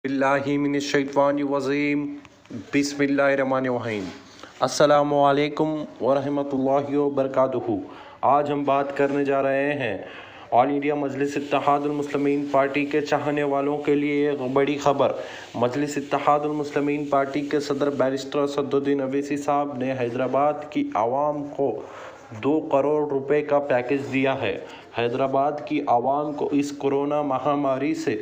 बिस्मिल्लाहिमिनश्शैतानिर्रजीम बिस्मिल्लाहिर्रहमानिर्रहीम। अस्सलामुअलैकुम वरहमतुल्लाहि वबरकातुहू। आज हम बात करने जा रहे हैं ऑल इंडिया मजलिस इत्तेहादुल मुस्लिमीन पार्टी के चाहने वालों के लिए एक बड़ी खबर। मजलिस इत्तेहादुल मुस्लिमीन पार्टी के सदर बैरिस्टर असदुद्दीन अवैसी साहब ने हैदराबाद की आवाम को 2 करोड़ रुपए का पैकेज दिया है। हैदराबाद की आवाम को इस कोरोना महामारी से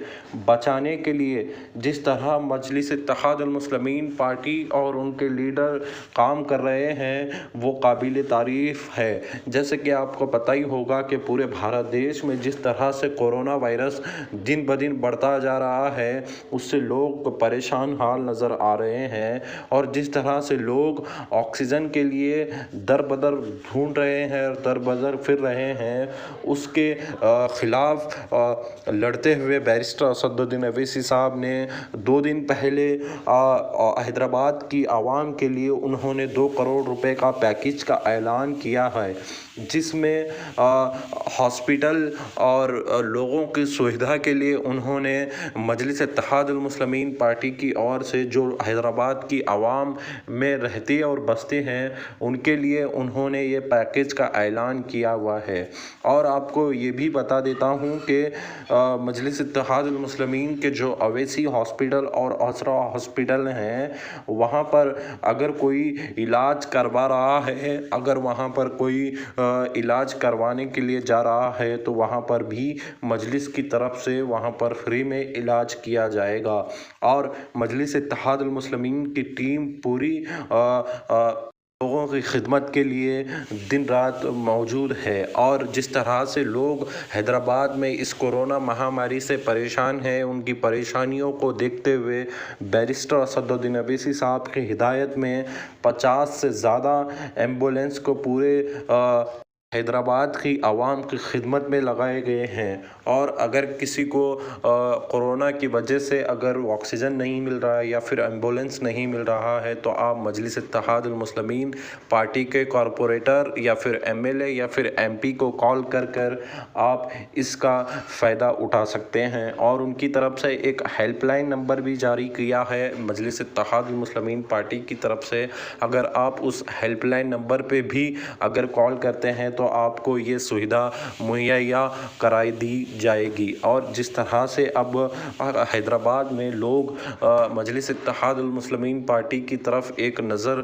बचाने के लिए जिस तरह मजलिस इत्तेहादुल मुस्लिमीन पार्टी और उनके लीडर काम कर रहे हैं वो काबिल तारीफ़ है। जैसे कि आपको पता ही होगा कि पूरे भारत देश में जिस तरह से कोरोना वायरस दिन ब दिन बढ़ता जा रहा है उससे लोग परेशान हाल नज़र आ रहे हैं, और जिस तरह से लोग ऑक्सीजन के लिए दर बदर ढूंढ रहे हैं और दर बदर फिर रहे हैं, उसके ख़िलाफ़ लड़ते हुए बैरिस्टर असदुद्दीन अवैसी साहब ने 2 दिन पहले हैदराबाद की आवाम के लिए उन्होंने 2 करोड़ रुपए का पैकेज का ऐलान किया है, जिसमें हॉस्पिटल और लोगों की सुविधा के लिए उन्होंने मजलिस इत्तेहादुल मुस्लिमीन पार्टी की ओर से जो हैदराबाद की आवाम में रहते और बसते हैं उनके लिए उन्होंने ये पैकेज का ऐलान किया हुआ है। और आपको ये भी बता देता हूँ कि मजलिस इत्तेहादुल मुस्लिमीन के जो अवैसी हॉस्पिटल और असरा हॉस्पिटल हैं वहाँ पर अगर कोई इलाज करवा रहा है, अगर वहाँ पर कोई इलाज करवाने के लिए जा रहा है तो वहाँ पर भी मजलिस की तरफ से वहाँ पर फ्री में इलाज किया जाएगा। और मजलिस इत्तेहादुल मुस्लिमीन की टीम पूरी लोगों की खिदमत के लिए दिन रात मौजूद है। और जिस तरह से लोग हैदराबाद में इस कोरोना महामारी से परेशान हैं, उनकी परेशानियों को देखते हुए बैरिस्टर असदुद्दीन अवैसी साहब की हिदायत में 50 से ज़्यादा एम्बुलेंस को पूरे हैदराबाद की आवाम की खिदमत में लगाए गए हैं। और अगर किसी को कोरोना की वजह से अगर ऑक्सीजन नहीं मिल रहा है या फिर एम्बुलेंस नहीं मिल रहा है तो आप मजलिस इत्तेहादुल मुस्लिमीन पार्टी के कॉरपोरेटर या फिर एमएलए या फिर एमपी को कॉल कर कर आप इसका फ़ायदा उठा सकते हैं। और उनकी तरफ से एक हेल्पलाइन नंबर भी जारी किया है मजलिस इत्तेहादुल मुस्लिमीन पार्टी की तरफ से। अगर आप उस हेल्पलाइन नंबर पे भी अगर कॉल करते हैं तो आपको ये सुविधा मुहैया कराई दी जाएगी। और जिस तरह से अब हैदराबाद में लोग मजलिस इत्तेहादुल मुस्लिमीन पार्टी की तरफ एक नज़र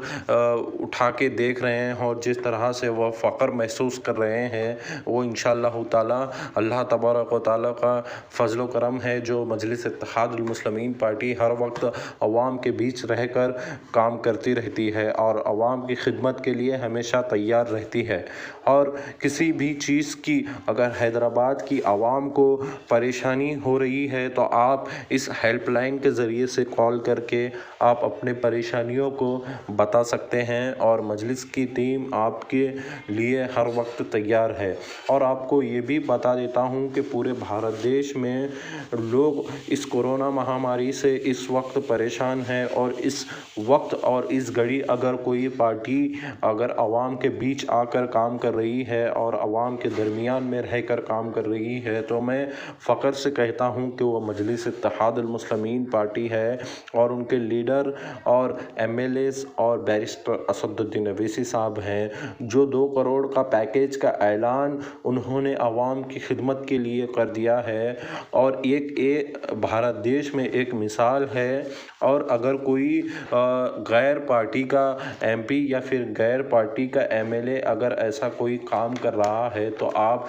उठा के देख रहे हैं और जिस तरह से वह फ़ख्र महसूस कर रहे हैं वो इंशाअल्लाह ताला अल्लाह तबारक व तआला का फ़ज़्ल व करम है, जो मजलिस इत्तेहादुल मुस्लिमीन पार्टी हर वक्त अवाम के बीच रहकर काम करती रहती है और अवाम की खिदमत के लिए हमेशा तैयार रहती है। और किसी भी चीज़ की अगर हैदराबाद की आवाम को परेशानी हो रही है तो आप इस हेल्पलाइन के ज़रिए से कॉल करके आप अपने परेशानियों को बता सकते हैं और मजलिस की टीम आपके लिए हर वक्त तैयार है। और आपको ये भी बता देता हूँ कि पूरे भारत देश में लोग इस कोरोना महामारी से इस वक्त परेशान हैं, और इस वक्त और इस घड़ी अगर कोई पार्टी अगर आवाम के बीच आकर काम कर रही है और आवाम के दरमियान में रहकर काम कर रही है तो मैं फ़ख्र से कहता हूँ कि वो मजलिस इत्तेहादुल मुस्लिमीन पार्टी है। और उनके लीडर और एमएलएस और बैरिस्टर असदुद्दीन अवैसी साहब हैं, जो 2 करोड़ का पैकेज का ऐलान उन्होंने आवाम की खिदमत के लिए कर दिया है। और एक भारत देश में एक मिसाल है। और अगर कोई गैर पार्टी का एमपी या फिर गैर पार्टी का एमएलए अगर ऐसा कोई काम कर रहा है तो आप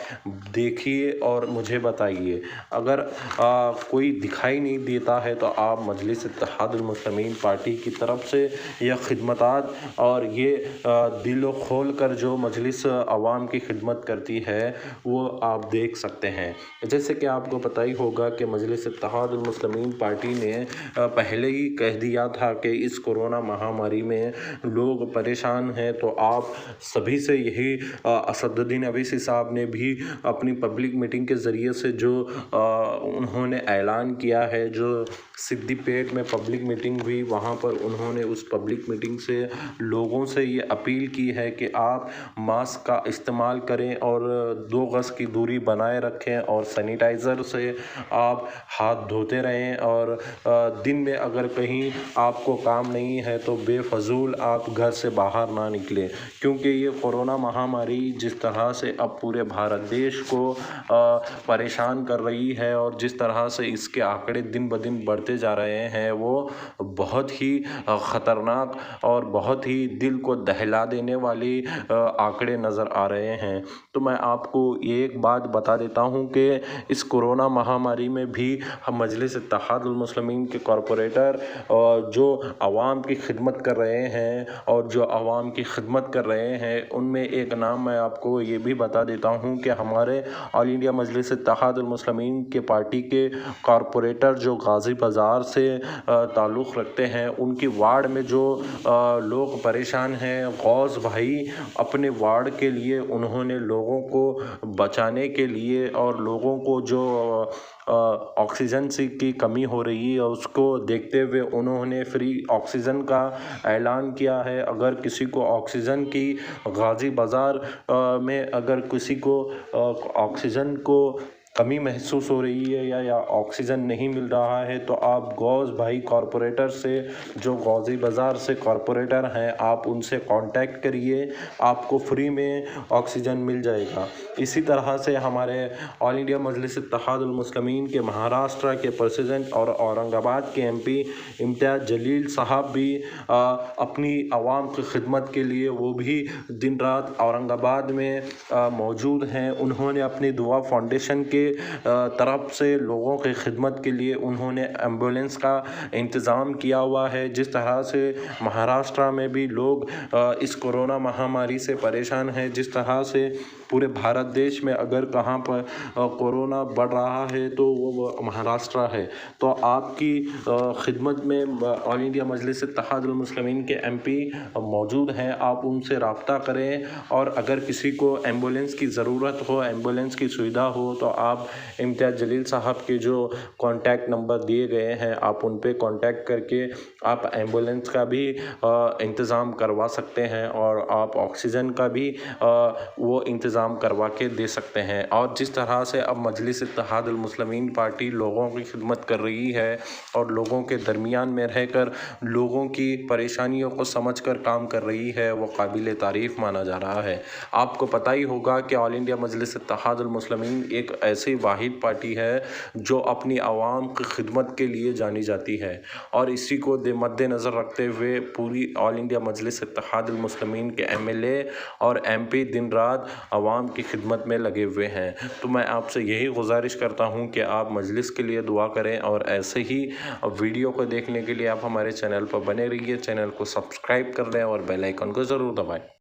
देखिए और मुझे बताइए। अगर कोई दिखाई नहीं देता है तो आप मजलिस इत्तेहादुल मुस्लिमीन पार्टी की तरफ से यह खिदमतात और ये दिलो खोल कर जो मजलिस आवाम की खिदमत करती है वो आप देख सकते हैं। जैसे कि आपको पता ही होगा कि मजलिस इत्तेहादुल मुस्लिमीन पार्टी ने पहले ही कह दिया था कि इस कोरोना महामारी में लोग परेशान हैं, तो आप सभी से यही اسدالدین اویسی صاحب نے بھی اپنی پبلک میٹنگ کے ذریعے سے جو انہوں نے اعلان کیا ہے، جو سدی پیٹ میں پبلک میٹنگ ہوئی، وہاں پر انہوں نے اس پبلک میٹنگ سے لوگوں سے یہ اپیل کی ہے کہ آپ ماسک کا استعمال کریں اور 2 گز کی دوری بنائے رکھیں اور سینیٹائزر سے آپ ہاتھ دھوتے رہیں، اور دن میں اگر کہیں آپ کو کام نہیں ہے تو بے فضول آپ گھر سے باہر نہ نکلیں، کیونکہ یہ کورونا مہاماری جس طرح سے اب پورے بھارت دیش کو پریشان کر رہی ہے اور جس طرح سے اس کے آنکڑے دن بدن بڑھتے جا رہے ہیں، وہ بہت ہی خطرناک اور بہت ہی دل کو دہلا دینے والی آنکڑے نظر آ رہے ہیں۔ تو میں آپ کو ایک بات بتا دیتا ہوں کہ اس کورونا مہاماری میں بھی ہم مجلس اتحاد المسلمین کے کارپوریٹر جو عوام کی خدمت کر رہے ہیں اور جو عوام کی خدمت کر رہے ہیں، ان میں ایک نام میں آپ کو یہ بھی بتا دیتا ہوں کہ ہمارے آل انڈیا مجلس اتحاد المسلمین کے پارٹی کے کارپوریٹر جو غازی بازار سے تعلق رکھتے ہیں، ان کی وارڈ میں جو لوگ پریشان ہیں، غوث بھائی اپنے وارڈ کے لیے انہوں نے لوگوں کو بچانے کے لیے اور لوگوں کو جو آکسیجن کی کمی ہو رہی ہے اس کو دیکھتے ہوئے انہوں نے فری آکسیجن کا اعلان کیا ہے۔ اگر کسی کو آکسیجن کی غازی بازار میں اگر کسی کو آکسیجن کو کمی محسوس ہو رہی ہے یا آکسیجن نہیں مل رہا ہے تو آپ غوث بھائی کارپوریٹر سے، جو غازی بازار سے کارپوریٹر ہیں، آپ ان سے کانٹیکٹ کریے، آپ کو فری میں آکسیجن مل جائے گا۔ اسی طرح سے ہمارے آل انڈیا مجلس اتحاد المسلمین کے مہاراشٹر کے پریزیڈنٹ اور اورنگ آباد کے MP امتیاز جلیل صاحب بھی اپنی عوام کی خدمت کے لیے وہ بھی دن رات اورنگ آباد میں موجود ہیں۔ انہوں نے اپنی دعا فاؤنڈیشن کے طرف سے لوگوں کی خدمت کے لیے انہوں نے ایمبولینس کا انتظام کیا ہوا ہے۔ جس طرح سے مہاراشٹر میں بھی لوگ اس کورونا مہاماری سے پریشان ہیں، جس طرح سے پورے بھارت دیش میں اگر کہاں پر کورونا بڑھ رہا ہے تو وہ مہاراشٹر ہے۔ تو آپ کی خدمت میں آل انڈیا مجلس اتحاد المسلمین کے MP موجود ہیں، آپ ان سے رابطہ کریں، اور اگر کسی کو ایمبولینس کی ضرورت ہو، ایمبولینس کی سویدھا ہو تو آپ امتیاز جلیل صاحب کے جو کانٹیکٹ نمبر دیے گئے ہیں، آپ ان پہ کانٹیکٹ کر کے آپ ایمبولینس کا بھی انتظام کروا سکتے ہیں اور آپ آکسیجن کا بھی وہ انتظام کروا کے دے سکتے ہیں۔ اور جس طرح سے اب مجلس اتحاد المسلمین پارٹی لوگوں کی خدمت کر رہی ہے اور لوگوں کے درمیان میں رہ کر لوگوں کی پریشانیوں کو سمجھ کر کام کر رہی ہے، وہ قابل تعریف مانا جا رہا ہے۔ آپ کو پتہ ہی ہوگا کہ آل انڈیا مجلس اتحاد المسلمین ایک ایسی واحد پارٹی ہے جو اپنی عوام کی خدمت کے لیے جانی جاتی ہے، اور اسی کو مد نظر رکھتے ہوئے پوری آل انڈیا مجلس اتحاد المسلمین کے MLA اور MP دن رات عوام کی خدمت میں لگے ہوئے ہیں۔ تو میں آپ سے یہی گزارش کرتا ہوں کہ آپ مجلس کے لیے دعا کریں، اور ایسے ہی ویڈیو کو دیکھنے کے لیے آپ ہمارے چینل پر بنے رہیے، چینل کو سبسکرائب کر لیں اور بیل آئیکن کو ضرور دبائیں۔